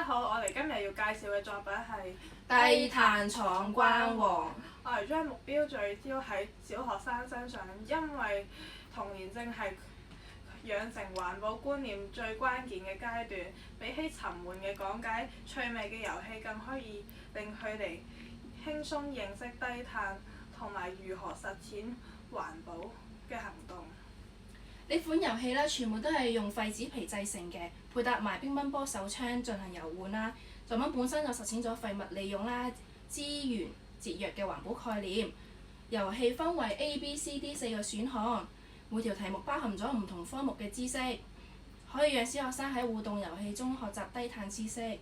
家好，我哋今日要介紹嘅作品係低碳闖關王。我哋將目標聚焦喺小學生身上，因為童年正係養成環保觀念最關鍵嘅階段。比起沉悶嘅講解，趣味嘅遊戲更可以令佢哋輕鬆認識低碳同埋如何實踐環保嘅行動。呢款遊戲咧，全部都係用廢紙皮製成嘅，配搭埋乒乓波手槍進行遊玩啦。作品本身就實踐咗廢物利用啦、資源節約嘅環保概念。遊戲分為 A、B、C、D 4個選項，每條題目包含咗唔同科目嘅知識，可以讓小學生喺互動遊戲中學習低碳知識。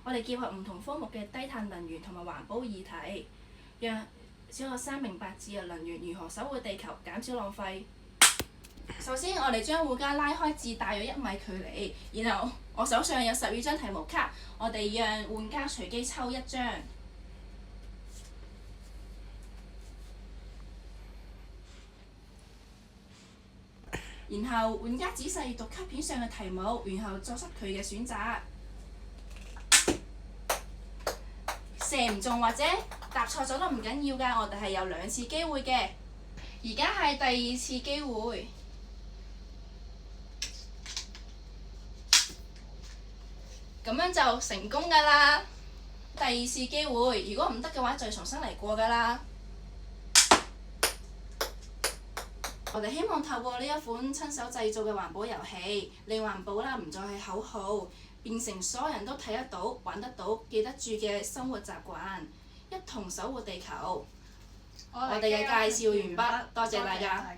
我哋結合唔同科目嘅低碳能源同埋環保議題，讓小學生明白自由能源如何守護地球、減少浪費。首先，我哋將護架拉開至大約1米距離，然後我手上有12張題目卡，我哋讓玩家隨機抽1張。然後玩家仔細閱讀卡片上嘅題目，然後作出佢嘅選擇。射唔中或者答錯咗都唔緊要㗎，我哋係有2次機會嘅。而家係第2次機會。咁樣就成功㗎啦！第2次機會，如果唔得嘅話，就要重新嚟過㗎啦。我哋希望透過呢一款親手製造嘅環保遊戲，令環保啦唔再係口號，變成所有人都睇得到、玩得到、記得住嘅生活習慣，一同守護地球。我哋嘅介紹完畢，多謝大家。